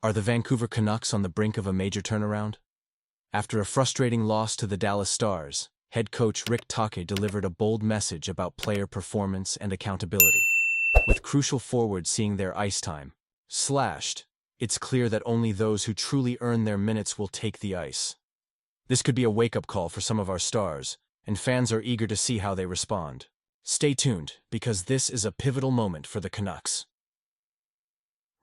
Are the Vancouver Canucks on the brink of a major turnaround? After a frustrating loss to the Dallas Stars, head coach Rick Tocchet delivered a bold message about player performance and accountability. With crucial forwards seeing their ice time slashed, it's clear that only those who truly earn their minutes will take the ice. This could be a wake-up call for some of our stars, and fans are eager to see how they respond. Stay tuned, because this is a pivotal moment for the Canucks.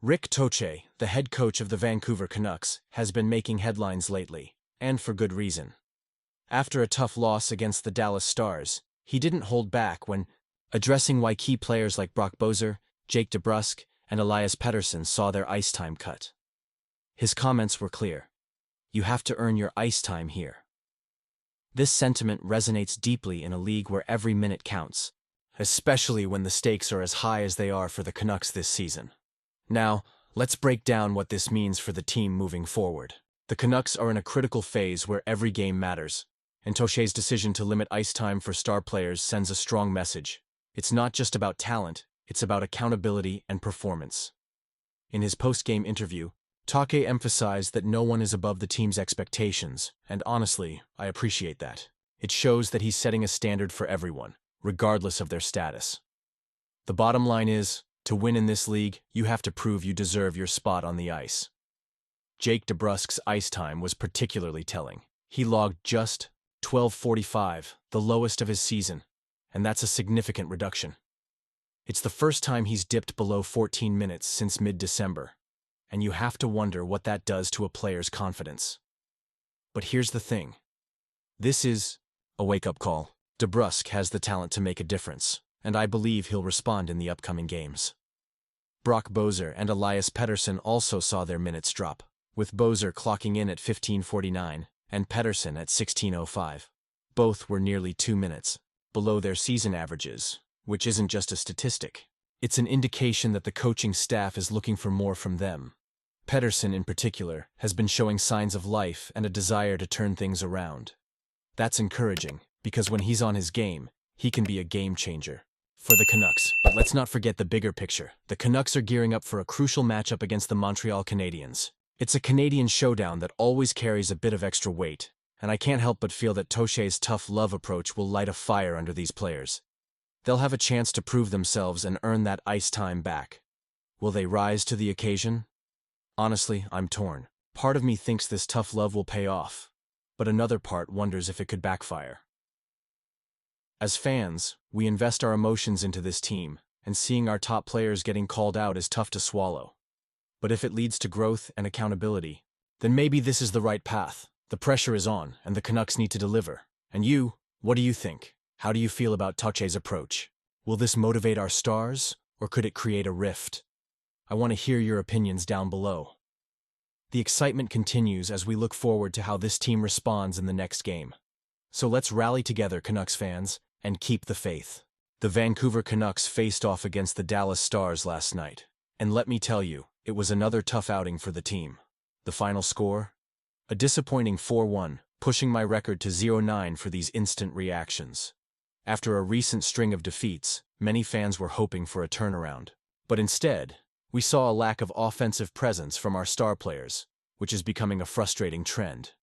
Rick Tocchet, the head coach of the Vancouver Canucks, has been making headlines lately, and for good reason. After a tough loss against the Dallas Stars, he didn't hold back when addressing why key players like Brock Boeser, Jake DeBrusk, and Elias Pettersson saw their ice time cut. His comments were clear. You have to earn your ice time here. This sentiment resonates deeply in a league where every minute counts, especially when the stakes are as high as they are for the Canucks this season. Now, let's break down what this means for the team moving forward. The Canucks are in a critical phase where every game matters, and Tocchet's decision to limit ice time for star players sends a strong message. It's not just about talent, it's about accountability and performance. In his post-game interview, Tocchet emphasized that no one is above the team's expectations, and honestly, I appreciate that. It shows that he's setting a standard for everyone, regardless of their status. The bottom line is, to win in this league, you have to prove you deserve your spot on the ice. Jake DeBrusk's ice time was particularly telling. He logged just 12:45, the lowest of his season, and that's a significant reduction. It's the first time he's dipped below 14 minutes since mid-December, and you have to wonder what that does to a player's confidence. But here's the thing. This is a wake-up call. DeBrusk has the talent to make a difference, and I believe he'll respond in the upcoming games. Brock Boeser and Elias Pettersson also saw their minutes drop, with Boeser clocking in at 15:49 and Pettersson at 16:05. Both were nearly 2 minutes below their season averages, which isn't just a statistic. It's an indication that the coaching staff is looking for more from them. Pettersson, in particular, has been showing signs of life and a desire to turn things around. That's encouraging, because when he's on his game, he can be a game changer for the Canucks. But let's not forget the bigger picture. The Canucks are gearing up for a crucial matchup against the Montreal Canadiens. It's a Canadian showdown that always carries a bit of extra weight, and I can't help but feel that Tocchet's tough love approach will light a fire under these players. They'll have a chance to prove themselves and earn that ice time back. Will they rise to the occasion? Honestly, I'm torn. Part of me thinks this tough love will pay off, but another part wonders if it could backfire. As fans, we invest our emotions into this team, and seeing our top players getting called out is tough to swallow. But if it leads to growth and accountability, then maybe this is the right path. The pressure is on, and the Canucks need to deliver. And you, what do you think? How do you feel about Tocchet's approach? Will this motivate our stars, or could it create a rift? I want to hear your opinions down below. The excitement continues as we look forward to how this team responds in the next game. So let's rally together, Canucks fans, and keep the faith. The Vancouver Canucks faced off against the Dallas Stars last night, and let me tell you, it was another tough outing for the team. The final score? A disappointing 4-1, pushing my record to 0-9 for these instant reactions. After a recent string of defeats, many fans were hoping for a turnaround. But instead, we saw a lack of offensive presence from our star players, which is becoming a frustrating trend.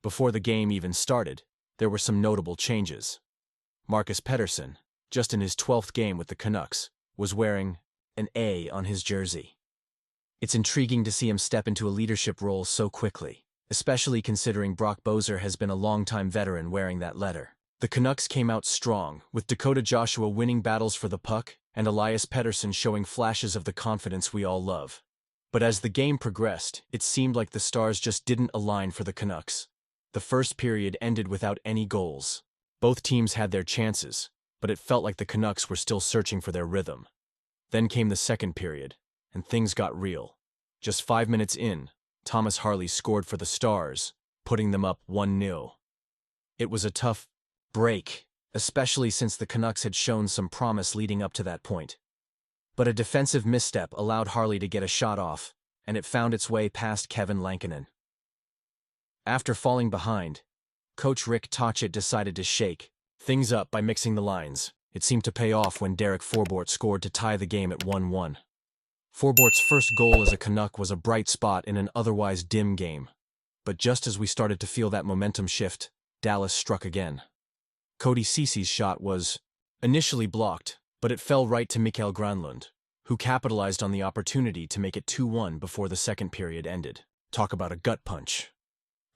Before the game even started, there were some notable changes. Marcus Pettersson, just in his 12th game with the Canucks, was wearing an A on his jersey. It's intriguing to see him step into a leadership role so quickly, especially considering Brock Boeser has been a longtime veteran wearing that letter. The Canucks came out strong, with Dakota Joshua winning battles for the puck and Elias Pettersson showing flashes of the confidence we all love. But as the game progressed, it seemed like the stars just didn't align for the Canucks. The first period ended without any goals. Both teams had their chances, but it felt like the Canucks were still searching for their rhythm. Then came the second period, and things got real. Just 5 minutes in, Thomas Harley scored for the Stars, putting them up 1-0. It was a tough break, especially since the Canucks had shown some promise leading up to that point. But a defensive misstep allowed Harley to get a shot off, and it found its way past Kevin Lankinen. After falling behind, Coach Rick Tocchet decided to shake things up by mixing the lines. It seemed to pay off when Derek Forbort scored to tie the game at 1-1. Forbort's first goal as a Canuck was a bright spot in an otherwise dim game. But just as we started to feel that momentum shift, Dallas struck again. Cody Ceci's shot was initially blocked, but it fell right to Mikael Granlund, who capitalized on the opportunity to make it 2-1 before the second period ended. Talk about a gut punch.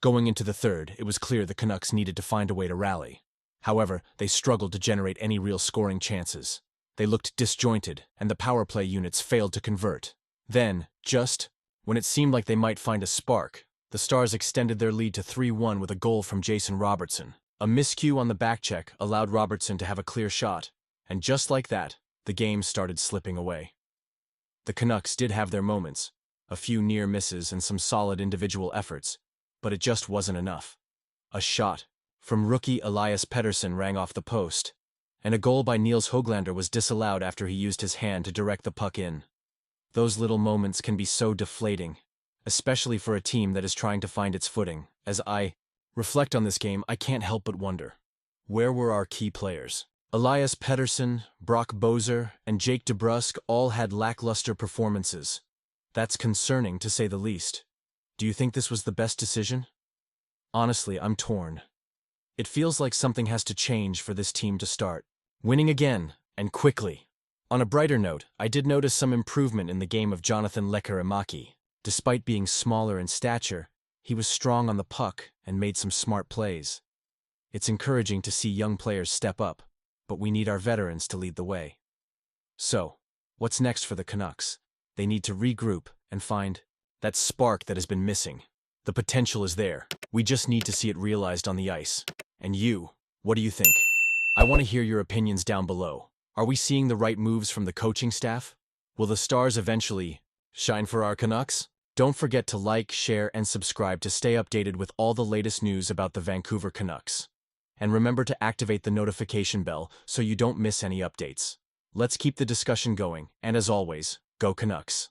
Going into the third, it was clear the Canucks needed to find a way to rally. However, they struggled to generate any real scoring chances. They looked disjointed, and the power play units failed to convert. Then, just when it seemed like they might find a spark, the Stars extended their lead to 3-1 with a goal from Jason Robertson. A miscue on the backcheck allowed Robertson to have a clear shot, and just like that, the game started slipping away. The Canucks did have their moments, a few near misses and some solid individual efforts, but it just wasn't enough. A shot from rookie Elias Pettersson rang off the post, and a goal by Niels Höglander was disallowed after he used his hand to direct the puck in. Those little moments can be so deflating, especially for a team that is trying to find its footing. As I reflect on this game, I can't help but wonder, where were our key players? Elias Pettersson, Brock Boeser, and Jake DeBrusk all had lackluster performances. That's concerning, to say the least. Do you think this was the best decision? Honestly, I'm torn. It feels like something has to change for this team to start winning again, and quickly. On a brighter note, I did notice some improvement in the game of Jonathan Lekkerimäki. Despite being smaller in stature, he was strong on the puck and made some smart plays. It's encouraging to see young players step up, but we need our veterans to lead the way. So, what's next for the Canucks? They need to regroup and find that spark that has been missing. The potential is there. We just need to see it realized on the ice. And you, what do you think? I want to hear your opinions down below. Are we seeing the right moves from the coaching staff? Will the Stars eventually shine for our Canucks? Don't forget to like, share, and subscribe to stay updated with all the latest news about the Vancouver Canucks. And remember to activate the notification bell so you don't miss any updates. Let's keep the discussion going, and as always, go Canucks.